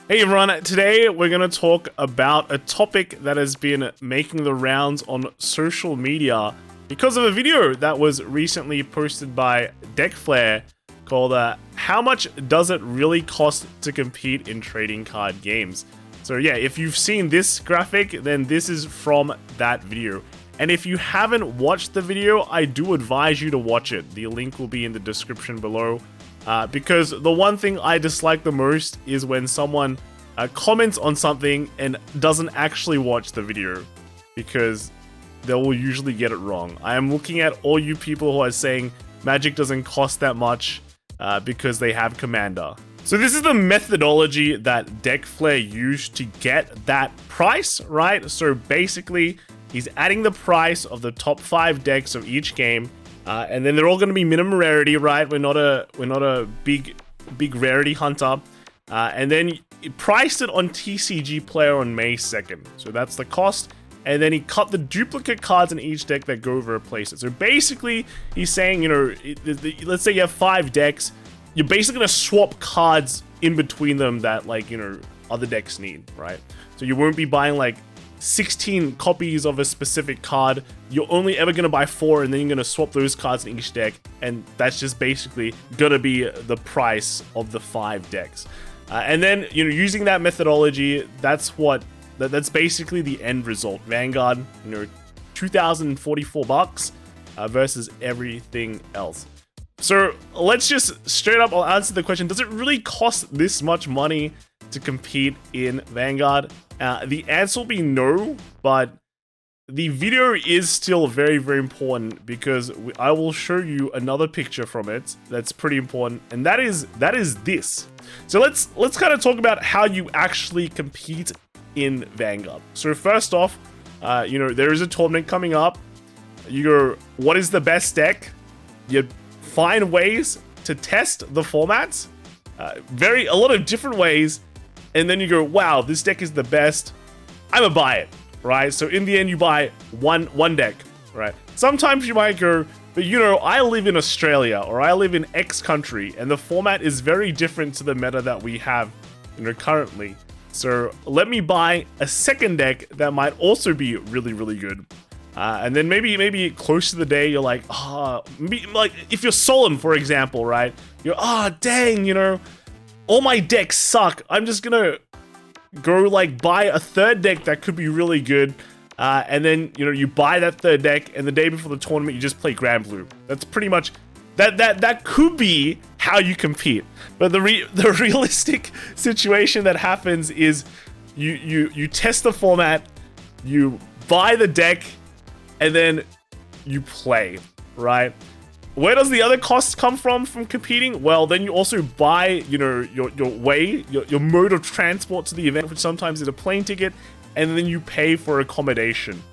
Hey everyone, today we're going to talk about a topic that has been making the rounds on social media because of a video that was recently posted by DeckFlare called How Much Does It Really Cost to Compete in Trading Card Games? So yeah, if you've seen this graphic, then this is from that video. And if you haven't watched the video, I do advise you to watch it. The link will be in the description below. Because the one thing I dislike the most is when someone comments on something and doesn't actually watch the video, because they will usually get it wrong. I am looking at all you people who are saying Magic doesn't cost that much because they have Commander. So this is the methodology that DeckFlare used to get that price, right? So basically, he's adding the price of the top 5 decks of each game. And then they're all going to be minimum rarity, right? We're not a big rarity hunter. And then he priced it on TCG Player on May 2nd. So that's the cost. And then he cut the duplicate cards in each deck that go over replace it. So basically, he's saying, you know, let's say you have 5 decks. You're basically going to swap cards in between them that, like, you know, other decks need, right? So you won't be buying, like, 16 copies of a specific card. You're only ever going to buy 4, and then you're going to swap those cards in each deck, and that's just basically going to be the price of the 5 decks. And then, you know, using that methodology, that's basically the end result. Vanguard, you know, $2,044 versus everything else. So let's just straight up, I'll answer the question: does it really cost this much money to compete in Vanguard? The answer will be no, but the video is still very, very important because I will show you another picture from it that's pretty important, and that is this. So let's kind of talk about how you actually compete in Vanguard. So first off, you know, there is a tournament coming up. You go, what is the best deck? You find ways to test the formats, a lot of different ways. And then you go, wow, this deck is the best. I'm gonna buy it, right? So in the end, you buy one deck, right? Sometimes you might go, but you know, I live in Australia or I live in X country, and the format is very different to the meta that we have, you know, currently. So let me buy a second deck that might also be really, really good. And then maybe close to the day, you're like, like if you're Solon, for example, right? You're, dang, you know, all my decks suck. I'm just gonna go like buy a third deck that could be really good, and then, you know, you buy that third deck, and the day before the tournament you just play Grand Blue. That's pretty much that could be how you compete. But the realistic situation that happens is you test the format, you buy the deck, and then you play, right? Where does the other costs come from competing? Well, then you also buy, you know, your mode of transport to the event, which sometimes is a plane ticket, and then you pay for accommodation,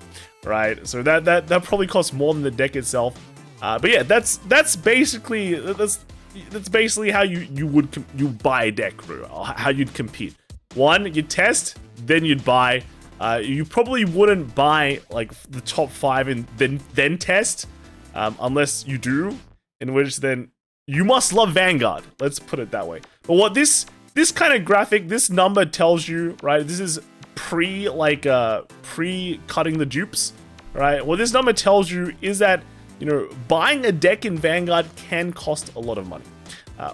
right? So that probably costs more than the deck itself. But yeah, that's basically how you buy a deck, bro. How you'd compete. One, you test, then you'd buy. You probably wouldn't buy like the top 5 and then test. Unless you do, in which then you must love Vanguard. Let's put it that way. But what this kind of graphic, this number tells you, right? This is pre cutting the dupes, right? What this number tells you is that, you know, buying a deck in Vanguard can cost a lot of money.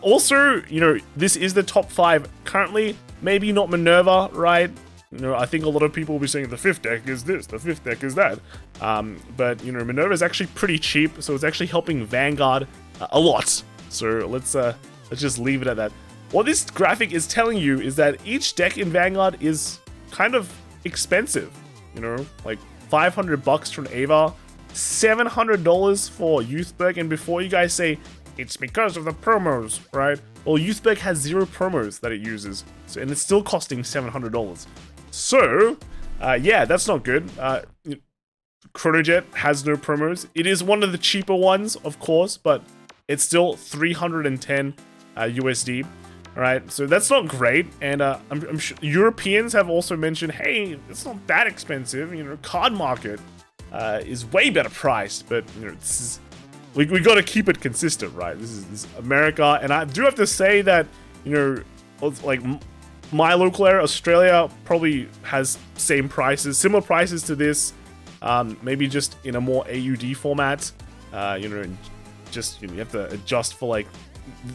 Also, you know, this is the top 5 currently. Maybe not Minerva, right? You know, I think a lot of people will be saying the 5th deck is this, the 5th deck is that. But, you know, Minerva is actually pretty cheap, so it's actually helping Vanguard a lot. So let's just leave it at that. What this graphic is telling you is that each deck in Vanguard is kind of expensive. You know, like $500 from Ava, $700 for Youthberg, and before you guys say, it's because of the promos, right? Well, Youthberg has 0 promos that it uses, so, and it's still costing $700. So, yeah, that's not good. Chronojet has no promos. It is one of the cheaper ones, of course, but it's still 310 USD. All right, so that's not great. And I'm sure Europeans have also mentioned, hey, it's not that expensive. You know, card market is way better priced, but you know, this is we got to keep it consistent, right? This is America, and I do have to say that, you know, like my local area, Australia, probably has same prices, similar prices to this, maybe just in a more AUD format. You know, just, you know, you have to adjust for like,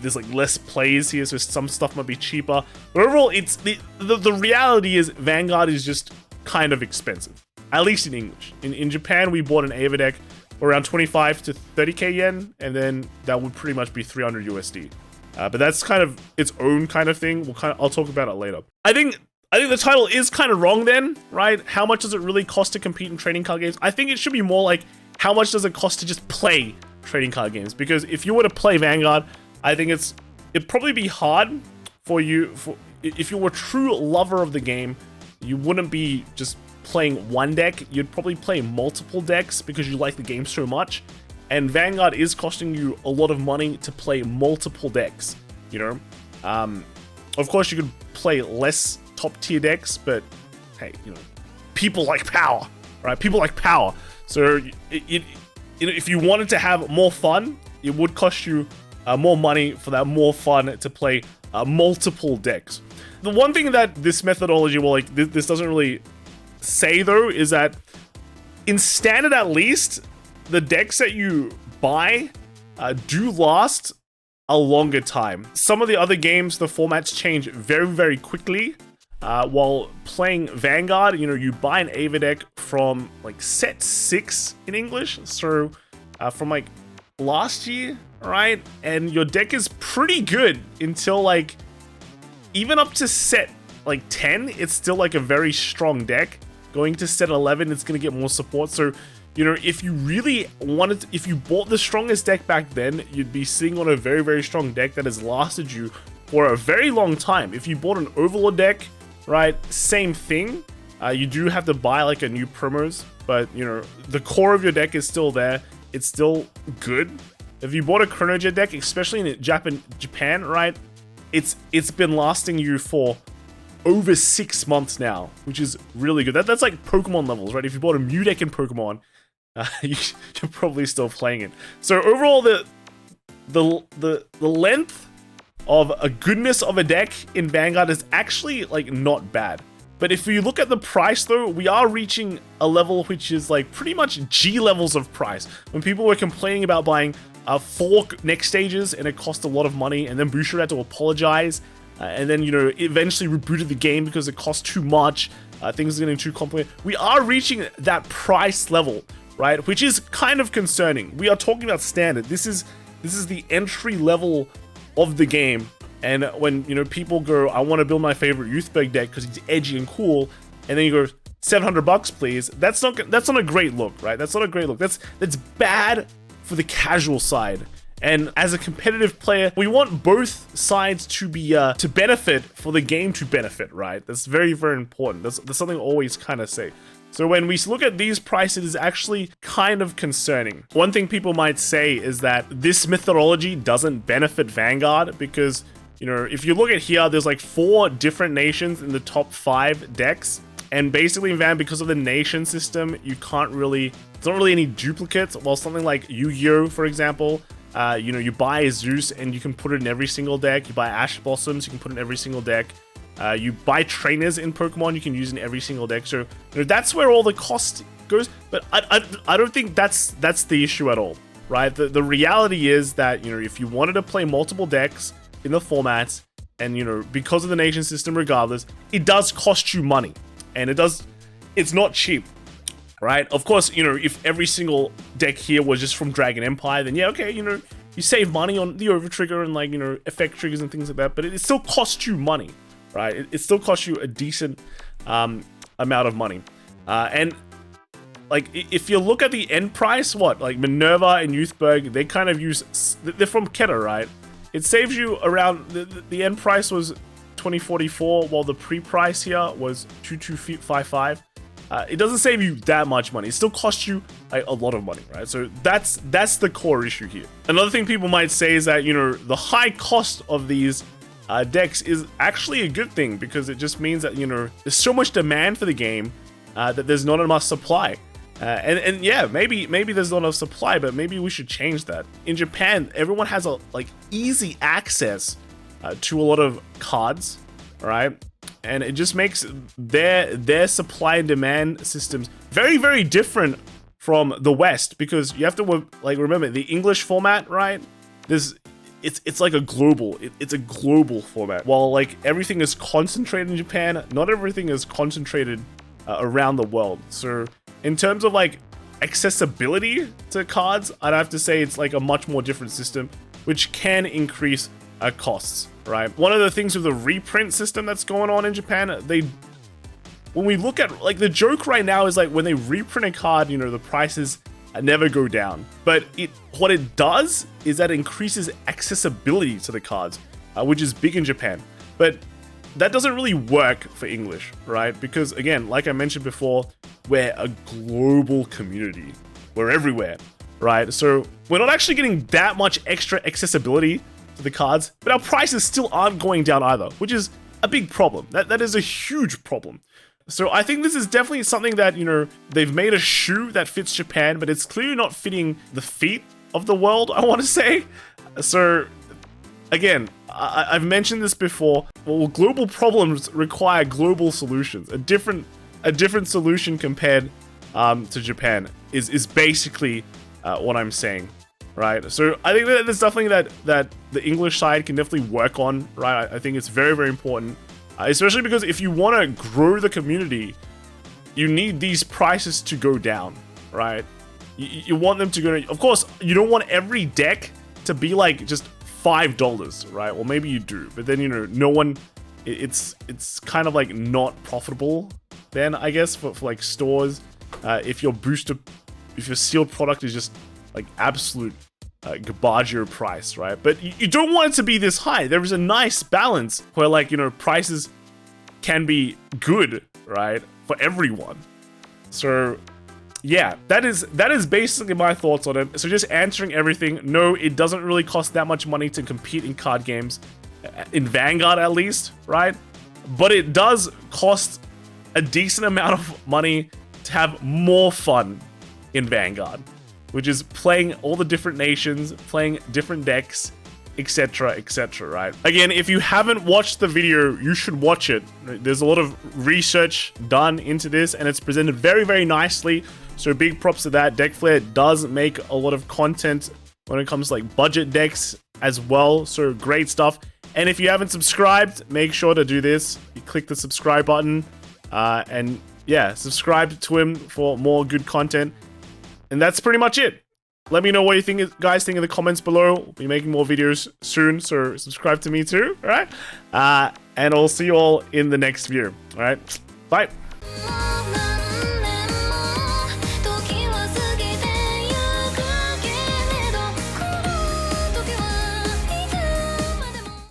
there's like less plays here, so some stuff might be cheaper. But overall, it's the reality is Vanguard is just kind of expensive, at least in English. In Japan, we bought an Ava deck for around 25 to 30k yen, and then that would pretty much be 300 USD. But that's kind of its own kind of thing. I'll talk about it later. I think the title is kind of wrong then, right? How much does it really cost to compete in trading card games? I think it should be more like, how much does it cost to just play trading card games? Because if you were to play Vanguard, I think it'd probably be hard for you, if you were a true lover of the game, you wouldn't be just playing one deck, you'd probably play multiple decks because you like the game so much. And Vanguard is costing you a lot of money to play multiple decks, you know? Of course, you could play less top tier decks, but hey, you know, people like power, right? People like power. So if you wanted to have more fun, it would cost you more money for that more fun to play multiple decks. The one thing that this methodology, well, like this doesn't really say though, is that in standard at least, the decks that you buy do last a longer time. Some of the other games, the formats change very, very quickly. While playing Vanguard, you know, you buy an Ava deck from like set 6 in English, so from like last year, right? And your deck is pretty good until like even up to set like 10, it's still like a very strong deck. Going to set 11, it's gonna get more support. So, you know, if you really wanted to, if you bought the strongest deck back then, you'd be sitting on a very, very strong deck that has lasted you for a very long time. If you bought an Overlord deck, right, same thing. You do have to buy like a new promos, but you know, the core of your deck is still there. It's still good. If you bought a Chronojet deck, especially in Japan, right, it's been lasting you for over 6 months now, which is really good. That's like Pokemon levels, right? If you bought a Mew deck in Pokemon, you're probably still playing it. So overall, the length of a goodness of a deck in Vanguard is actually like not bad. But if you look at the price though, we are reaching a level which is like pretty much G levels of price. When people were complaining about buying 4 next stages and it cost a lot of money, and then Boucher had to apologize, and then, you know, eventually rebooted the game because it cost too much, things are getting too complicated. We are reaching that price level, right? Which is kind of concerning. We are talking about standard. This is the entry level of the game. And when, you know, people go, I want to build my favorite Youthberg deck because it's edgy and cool, and then you go, $700 please, that's not a great look, right? That's not a great look. That's bad for the casual side. And as a competitive player, we want both sides to be to benefit, for the game to benefit, right? That's very, very important. That's something I always kind of say. So when we look at these prices, it's actually kind of concerning. One thing people might say is that this methodology doesn't benefit Vanguard because, you know, if you look at here, there's like 4 different nations in the top 5 decks. And basically in Van, because of the nation system, you can't really, there's not really any duplicates. While something like Yu-Gi-Oh, for example, you know, you buy Zeus and you can put it in every single deck. You buy Ash Blossoms, you can put it in every single deck. You buy trainers in Pokemon, you can use in every single deck. So, you know, that's where all the cost goes. But I don't think that's the issue at all, right? The reality is that, you know, if you wanted to play multiple decks in the formats, and, you know, because of the nation system regardless, it does cost you money. And it's not cheap, right? Of course, you know, if every single deck here was just from Dragon Empire, then yeah, okay, you know, you save money on the overtrigger and, like, you know, effect triggers and things like that, but it still costs you money, right? It still costs you a decent amount of money. And like, if you look at the end price, what, like Minerva and Youthberg, they kind of use, they're from Keter, right? It saves you around, the end price was 2044, while the pre-price here was 2255. It doesn't save you that much money. It still costs you like a lot of money, right? So that's the core issue here. Another thing people might say is that, you know, the high cost of these decks is actually a good thing, because it just means that, you know, there's so much demand for the game that there's not enough supply. And yeah, maybe there's not enough supply, but maybe we should change that. In Japan, everyone has a like easy access to a lot of cards, right? and it just makes their supply and demand systems very, very different from the West, because you have to like remember the English format, right? It's like a global, it's a global format. While like everything is concentrated in Japan, not everything is concentrated around the world. So in terms of like accessibility to cards, I'd have to say it's like a much more different system, which can increase costs, right? One of the things with the reprint system that's going on in Japan, when we look at, like, the joke right now is like when they reprint a card, you know, the prices never go down. But what it does is that it increases accessibility to the cards, which is big in Japan. But that doesn't really work for English, right? Because again, like I mentioned before, we're a global community. We're everywhere, right? So we're not actually getting that much extra accessibility to the cards, but our prices still aren't going down either, which is a big problem. That is a huge problem. So I think this is definitely something that, you know, they've made a shoe that fits Japan, but it's clearly not fitting the feet of the world, I want to say. So again, I've mentioned this before. Well, global problems require global solutions. A different solution compared to Japan is basically what I'm saying, right? So I think that there's definitely that the English side can definitely work on, right? I think it's very, very important. Especially because if you want to grow the community, you need these prices to go down, right? You want them to go. Of course, you don't want every deck to be like just $5, right? Well, maybe you do, but then, you know, no one. It's kind of like not profitable then, I guess, for like stores. If your sealed product is just like absolute Gabaggio price, right? But you don't want it to be this high. There is a nice balance where, like, you know, prices can be good, right, for everyone. So yeah, that is basically my thoughts on it. So just answering everything, no, it doesn't really cost that much money to compete in card games, in Vanguard at least, right? But it does cost a decent amount of money to have more fun in Vanguard, which is playing all the different nations, playing different decks, etc., right? Again, if you haven't watched the video, you should watch it. There's a lot of research done into this, and it's presented very, very nicely. So big props to that. DeckFlair does make a lot of content when it comes to like budget decks as well. So great stuff. And if you haven't subscribed, make sure to do this. You click the subscribe button, and yeah, subscribe to him for more good content. And that's pretty much it. Let me know what you guys think in the comments below. We'll be making more videos soon, so subscribe to me too, all right? And I'll see you all in the next video, all right? Bye.